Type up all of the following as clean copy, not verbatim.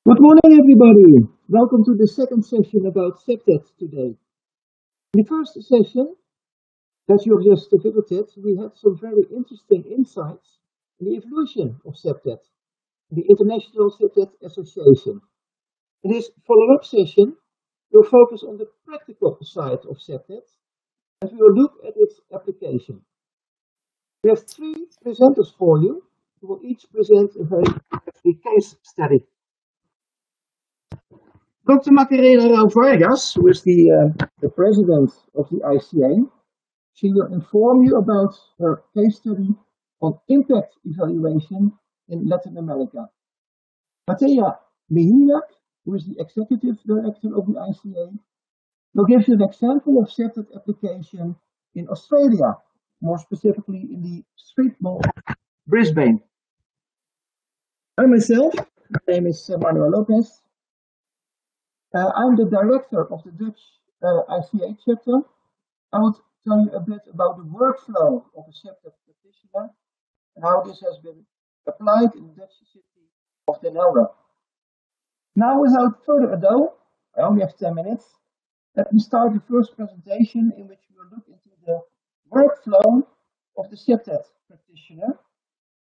Good morning, everybody. Welcome to the second session about CPTED today. In the first session that you have just visited, we had some very interesting insights in the evolution of CPTED, the International CPTED Association. In this follow-up session, we'll focus on the practical side of CPTED and we will look at its application. We have three presenters for you who will each present a case study. Dr. Macarena Rao Vargas, who is the president of the ICA, she will inform you about her case study on impact evaluation in Latin America. Matea Mihilak, who is the executive director of the ICA, will give you an example of CPTED application in Australia, more specifically in the street mall of Brisbane. I myself, my name is Manuel Lopez. I'm the director of the Dutch ICA chapter. I will tell you a bit about the workflow of a CPTED practitioner and how this has been applied in the Dutch city of Den Helder. Now, without further ado, I only have 10 minutes. Let me start the first presentation in which we will look into the workflow of the CPTED practitioner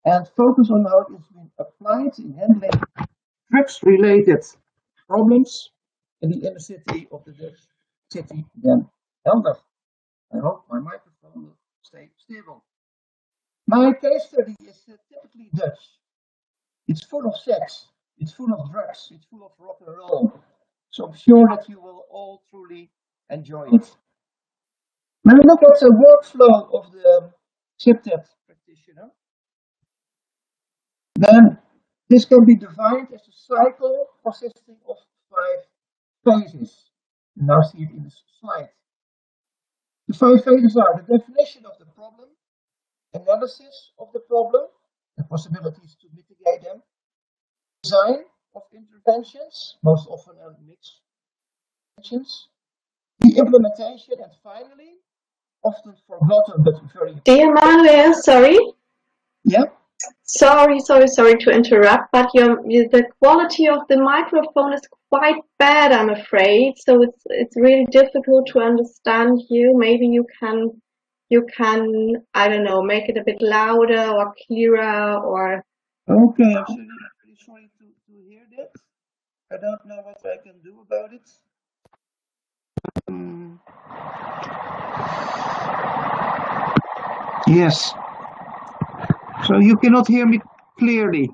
and focus on how it has been applied in handling drugs-related problems in the inner city of the Dutch city Den Helder. I hope my microphone will stay stable. My case study is typically Dutch. It's full of sex, it's full of drugs, it's full of rock and roll. So I'm sure that you will all truly enjoy it. When we look at the workflow of the CPTED practitioner, then this can be divided as a cycle consisting of 5 phases. You now see it in this slide. The 5 phases are the definition of the problem, analysis of the problem, the possibilities to mitigate them, design of interventions, most often a mixed interventions, the implementation, and finally, often forgotten but very important. Dear Manuel, sorry. Yeah. Sorry to interrupt, but the quality of the microphone is quite bad, I'm afraid. So it's really difficult to understand you. Maybe you can I don't know, make it a bit louder or clearer or. Okay, I'm really sorry to hear that. I don't know what I can do about it. Yes. So you cannot hear me clearly.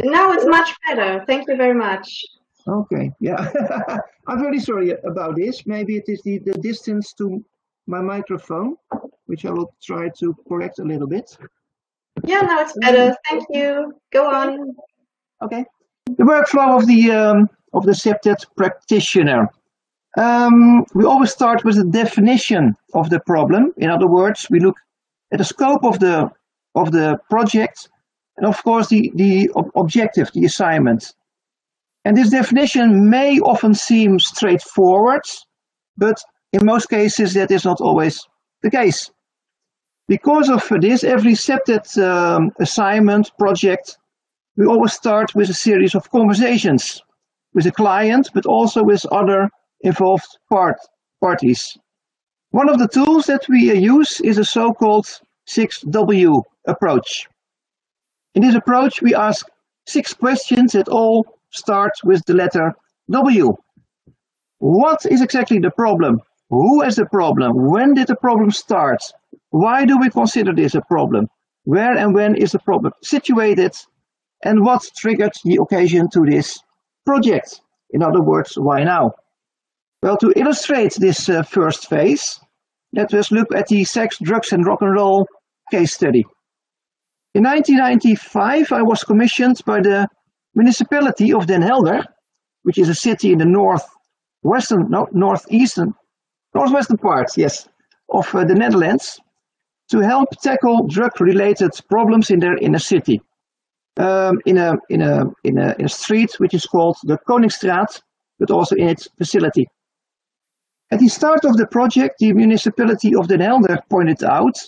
Now it's much better. Thank you very much. Okay, yeah. I'm very sorry about this. Maybe it is the distance to my microphone, which I will try to correct a little bit. Yeah, now it's better. Thank you. Go on. Okay. The workflow of the CPTED practitioner. We always start with the definition of the problem. In other words, we look at the scope of the project and of course the objective, the assignment. And this definition may often seem straightforward, but in most cases that is not always the case. Because of this, every CPTED assignment project, we always start with a series of conversations with the client, but also with other involved parties. One of the tools that we use is a so-called 6W approach. In this approach, we ask 6 questions that all start with the letter W. What is exactly the problem? Who has the problem? When did the problem start? Why do we consider this a problem? Where and when is the problem situated? And what triggered the occasion to this project? In other words, why now? Well, to illustrate this first phase, let us look at the sex, drugs and rock and roll case study. In 1995, I was commissioned by the municipality of Den Helder, which is a city in the northwestern part, yes, of the Netherlands, to help tackle drug-related problems in their inner city. In a street which is called the Koningsstraat, but also in its facility. At the start of the project, the municipality of Den Helder pointed out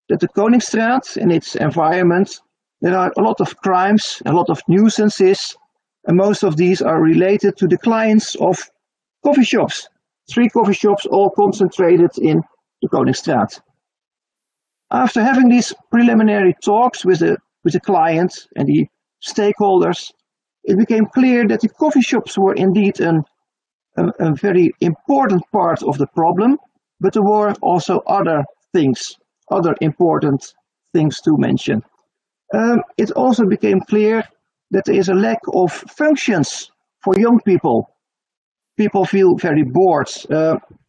that the Koningsstraat and its environment, there are a lot of crimes, a lot of nuisances, and most of these are related to the clients of coffee shops. 3 coffee shops all concentrated in the Koningsstraat. After having these preliminary talks with the client and the stakeholders, it became clear that the coffee shops were indeed a very important part of the problem, but there were also other important things to mention. It also became clear that there is a lack of functions for young people. People feel very bored,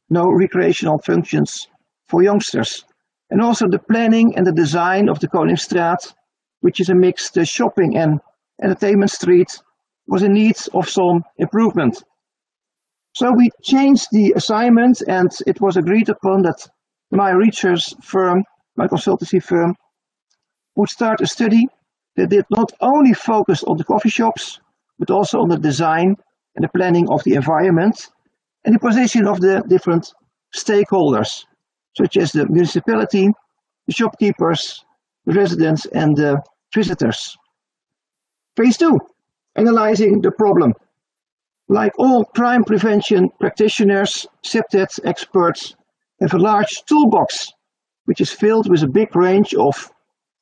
no recreational functions for youngsters. And also the planning and the design of the Koningsstraat, which is a mixed shopping and entertainment street, was in need of some improvement. So we changed the assignment, and it was agreed upon that my research firm, my consultancy firm, would start a study that did not only focus on the coffee shops, but also on the design and the planning of the environment and the position of the different stakeholders, such as the municipality, the shopkeepers, the residents, and the visitors. Phase 2, analyzing the problem. Like all crime prevention practitioners, CPTED experts have a large toolbox, which is filled with a big range of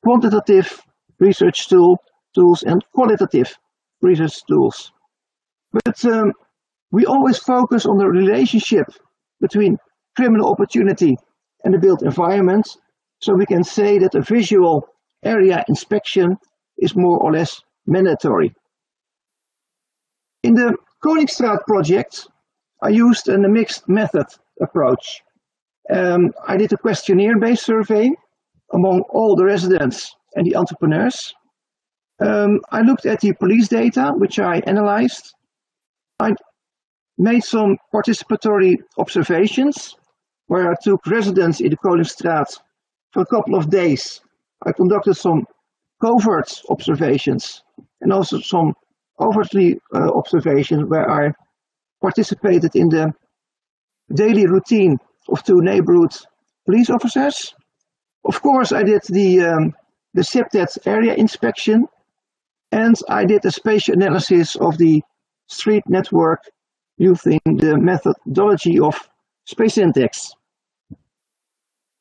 quantitative research tools and qualitative research tools. But we always focus on the relationship between criminal opportunity and the built environment, so we can say that a visual area inspection is more or less mandatory. In the Koningsstraat project, I used a mixed method approach. I did a questionnaire-based survey among all the residents and the entrepreneurs. I looked at the police data, which I analyzed. I made some participatory observations, where I took residents in the Koningsstraat for a couple of days. I conducted some covert observations and also some overtly observations where I participated in the daily routine of 2 neighborhood police officers. Of course, I did the CPTED area inspection, and I did a spatial analysis of the street network using the methodology of space index.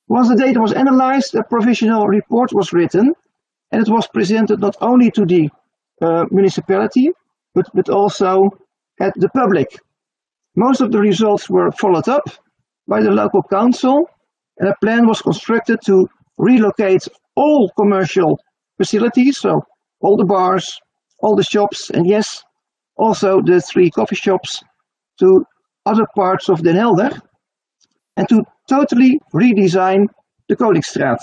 Once the data was analyzed, a provisional report was written, and it was presented not only to the municipality, but also at the public. Most of the results were followed up by the local council, and a plan was constructed to relocate all commercial facilities, so all the bars, all the shops, and yes, also the 3 coffee shops, to other parts of Den Helder, and to totally redesign the Koningsstraat.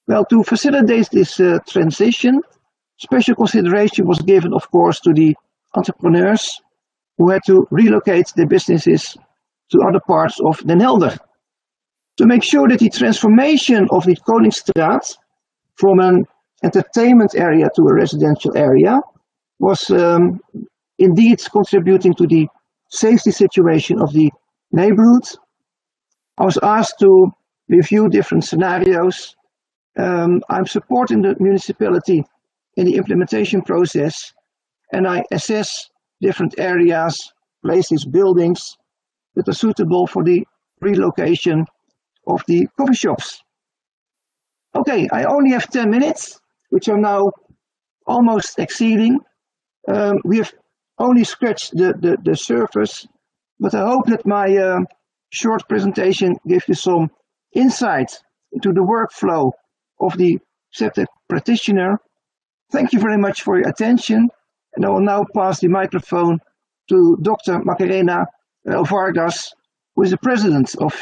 Well, to facilitate this transition, special consideration was given, of course, to the entrepreneurs who had to relocate their businesses to other parts of Den Helder. To make sure that the transformation of the Koningsstraat from an entertainment area to a residential area was indeed contributing to the safety situation of the neighborhood. I was asked to review different scenarios. I'm supporting the municipality in the implementation process, and I assess different areas, places, buildings that are suitable for the relocation of the coffee shops. Okay, I only have 10 minutes, which are now almost exceeding. We have only scratched the surface, but I hope that my short presentation gave you some insight into the workflow of the CPTED practitioner. Thank you very much for your attention, and I will now pass the microphone to Dr. Macarena Vargas, who is the president of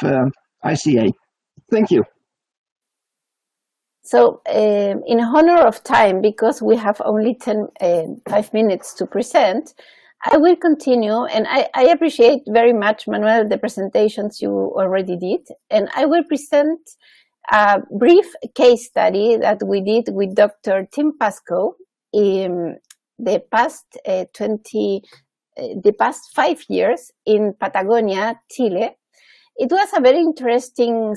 ICA. Thank you. So, in honor of time, because we have only 5 minutes to present, I will continue, and I appreciate very much, Manuel, the presentations you already did, and I will present a brief case study that we did with Dr. Tim Pascoe in the past 5 years in Patagonia, Chile. It was a very interesting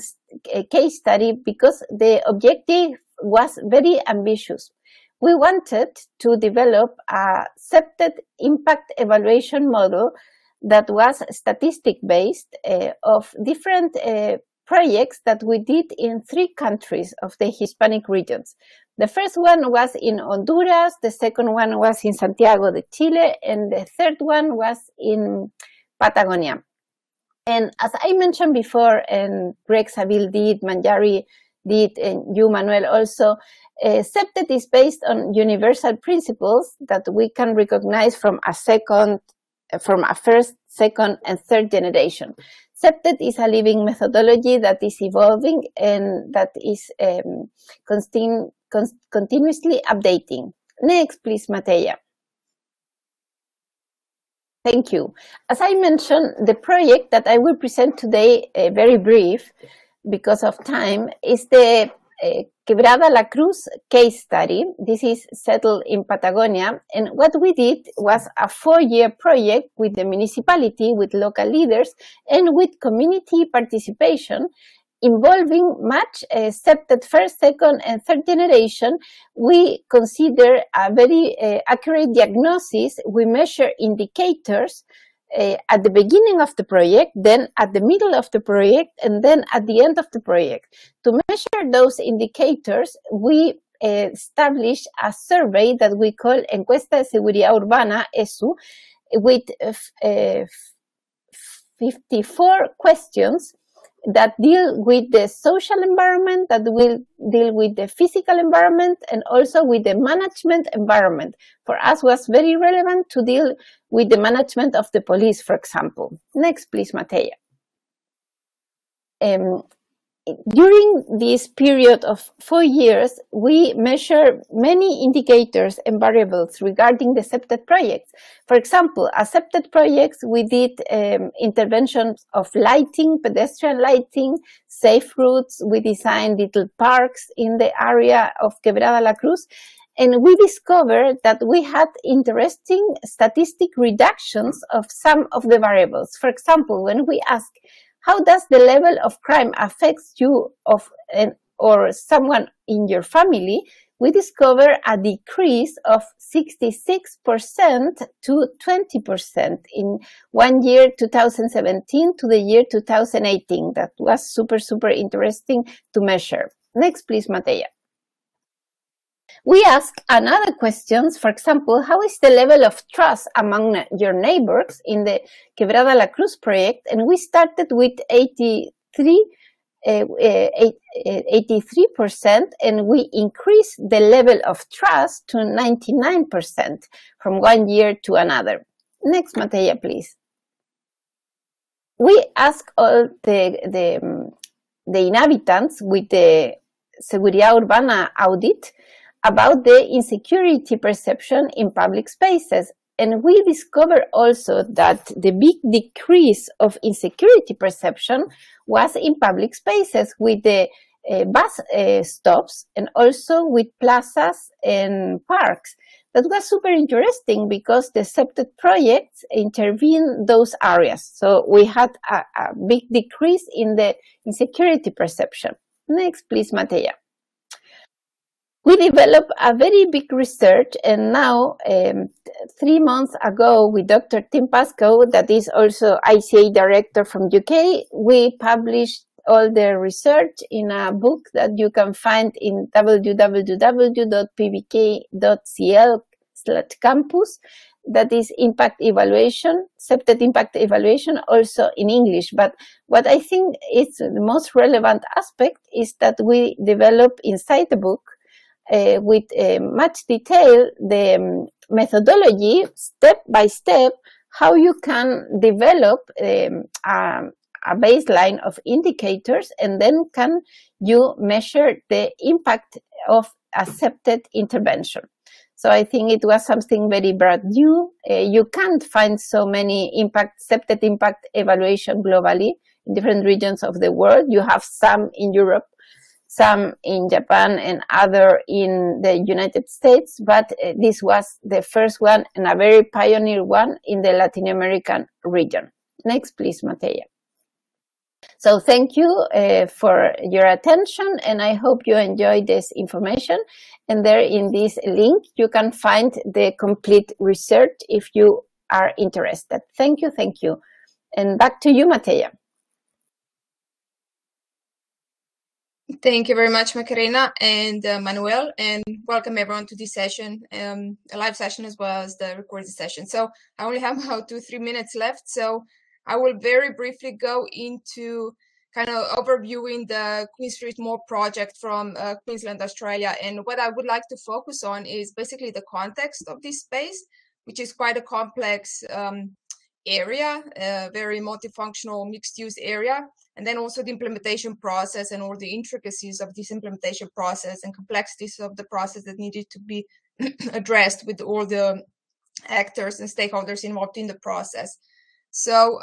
case study because the objective was very ambitious. we wanted to develop a CPTED impact evaluation model that was statistic-based of different projects that we did in 3 countries of the Hispanic regions. The first one was in Honduras, the second one was in Santiago de Chile, and the third one was in Patagonia. And as I mentioned before, and Greg Saville did, Manjari did, and you, Manuel, also, CPTED is based on universal principles that we can recognize from a first, second, and third generation. CPTED is a living methodology that is evolving and that is continuously updating. Next, please, Mateja. Thank you. As I mentioned, the project that I will present today, very brief because of time, is the Quebrada La Cruz case study. This is settled in Patagonia, and what we did was a 4-year project with the municipality, with local leaders, and with community participation, involving much CPTED first, second, and third generation. We consider a very accurate diagnosis. We measure indicators at the beginning of the project, then at the middle of the project, and then at the end of the project. To measure those indicators, we established a survey that we call Encuesta de Seguridad Urbana, ESU, with 54 questions that deal with the social environment, that will deal with the physical environment, and also with the management environment. For us, was very relevant to deal with the management of the police, for example. Next, please, Mateja. During this period of 4 years, we measure many indicators and variables regarding the CPTED projects. For example, a CPTED projects, we did interventions of lighting, pedestrian lighting, safe routes. We designed little parks in the area of Quebrada La Cruz. And we discovered that we had interesting statistic reductions of some of the variables. For example, when we ask, how does the level of crime affect you or someone in your family? We discover a decrease of 66% to 20% in 1 year, 2017, to the year 2018. That was super, super interesting to measure. Next, please, Mateja. We ask another questions, for example, how is the level of trust among your neighbors in the Quebrada La Cruz project? And we started with 83%, and we increased the level of trust to 99% from 1 year to another. Next, Mateja, please. We ask all the inhabitants with the Seguridad Urbana audit about the insecurity perception in public spaces. And we discovered also that the big decrease of insecurity perception was in public spaces with the bus stops and also with plazas and parks. That was super interesting because the CPTED projects intervene those areas. So we had a big decrease in the insecurity perception. Next, please, Mateja. We developed a very big research, and now 3 months ago with Dr. Tim Pascoe, that is also ICA director from UK, we published all the research in a book that you can find in www.pbk.cl/campus. That is impact evaluation, CPTED impact evaluation, also in English. But what I think is the most relevant aspect is that we develop inside the book with much detail the methodology, step by step, how you can develop a baseline of indicators, and then can you measure the impact of accepted intervention. So I think it was something very brand new. You can't find so many accepted impact evaluation globally in different regions of the world. You have some in Europe, some in Japan, and other in the United States, but this was the first one and a very pioneer one in the Latin American region. Next, please, Mateja. So thank you for your attention, and I hope you enjoyed this information. And there in this link, you can find the complete research if you are interested. Thank you, thank you. And back to you, Mateja. Thank you very much, Macarena and Manuel, and welcome everyone to this session, a live session as well as the recorded session. So I only have about 2-3 minutes left, so I will very briefly go into kind of overviewing the Queen Street Mall project from Queensland, Australia. And what I would like to focus on is basically the context of this space, which is quite a complex area, a very multifunctional mixed-use area. And then also the implementation process and all the intricacies of this implementation process and complexities of the process that needed to be addressed with all the actors and stakeholders involved in the process. So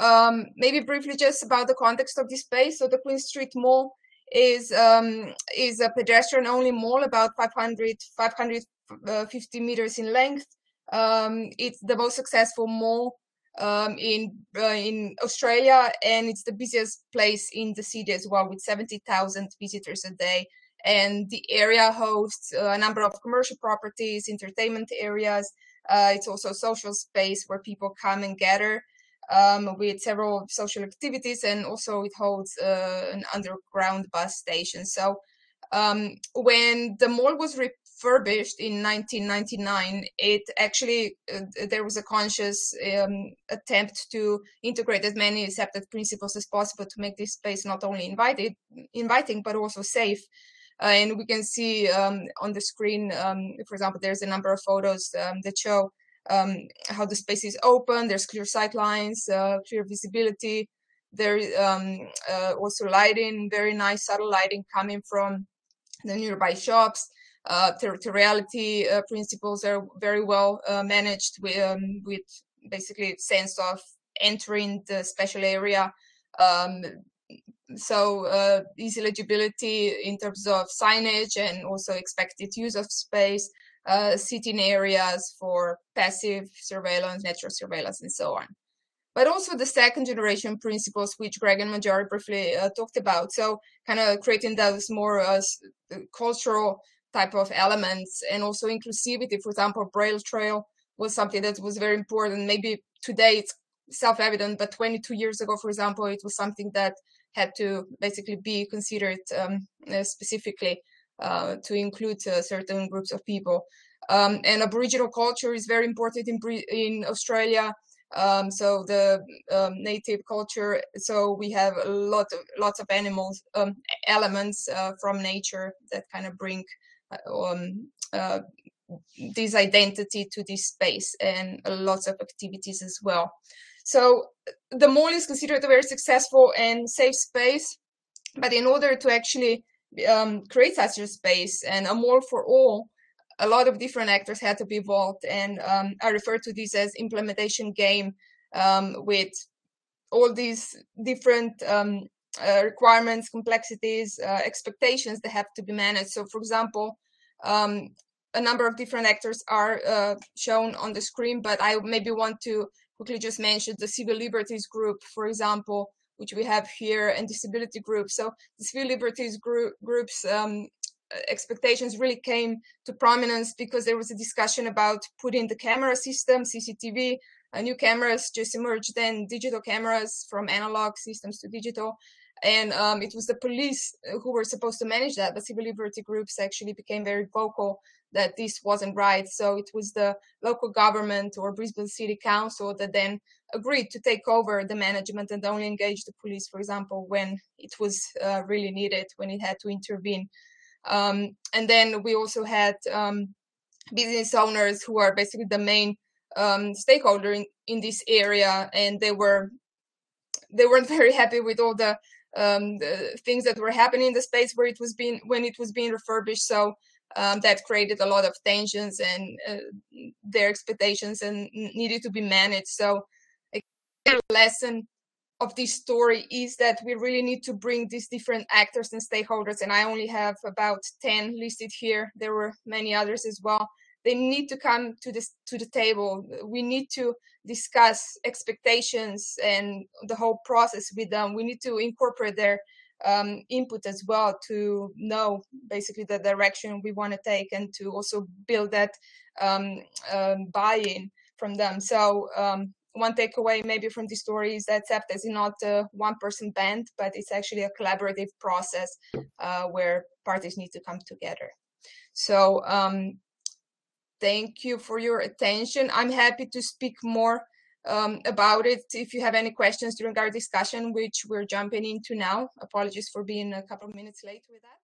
maybe briefly just about the context of this space. So the Queen Street Mall is a pedestrian-only mall, about 550 meters in length. It's the most successful mall in Australia, and it's the busiest place in the city as well, with 70,000 visitors a day. And the area hosts a number of commercial properties, entertainment areas. It's also a social space where people come and gather with several social activities, and also it holds an underground bus station. So when the mall was refurbished in 1999, it actually there was a conscious attempt to integrate as many accepted principles as possible to make this space not only inviting but also safe. And we can see on the screen, for example, there's a number of photos that show how the space is open. There's clear sight lines, clear visibility. There is also lighting, very nice subtle lighting coming from the nearby shops. Territoriality principles are very well managed with basically sense of entering the special area. So easy legibility in terms of signage and also expected use of space, sitting areas for passive surveillance, natural surveillance, and so on. But also the second generation principles, which Greg and Manjari briefly talked about. So kind of creating those more cultural type of elements, and also inclusivity. For example, Braille Trail was something that was very important. Maybe today it's self-evident, but 22 years ago, for example, it was something that had to basically be considered specifically to include certain groups of people. And Aboriginal culture is very important in Australia. So the native culture. So we have lots of animals, elements from nature that kind of bring this identity to this space, and lots of activities as well. So the mall is considered a very successful and safe space, but in order to actually create such a space and a mall for all, a lot of different actors had to be involved. And I refer to this as implementation game, with all these different requirements, complexities, expectations that have to be managed. So for example, a number of different actors are shown on the screen, but I maybe want to quickly just mention the civil liberties group, for example, which we have here, and disability groups. So the civil liberties groups expectations really came to prominence because there was a discussion about putting the camera system, CCTV, new cameras just emerged, then digital cameras from analog systems to digital. And it was the police who were supposed to manage that, but civil liberty groups actually became very vocal that this wasn't right. So it was the local government or Brisbane City Council that then agreed to take over the management and only engage the police, for example, when it was really needed, when it had to intervene. And then we also had business owners who are basically the main stakeholder in this area, and they weren't very happy with all the things that were happening in the space when it was being refurbished. So that created a lot of tensions, and their expectations and needed to be managed. So a lesson of this story is that we really need to bring these different actors and stakeholders, and I only have about 10 listed here. There were many others as well, they need to come to the table. We need to discuss expectations and the whole process with them. We need to incorporate their input as well to know basically the direction we want to take, and to also build that buy-in from them. So one takeaway maybe from this story is that CPTED is not a one-person band, but it's actually a collaborative process where parties need to come together. So thank you for your attention. I'm happy to speak more about it if you have any questions during our discussion, which we're jumping into now. Apologies for being a couple of minutes late with that.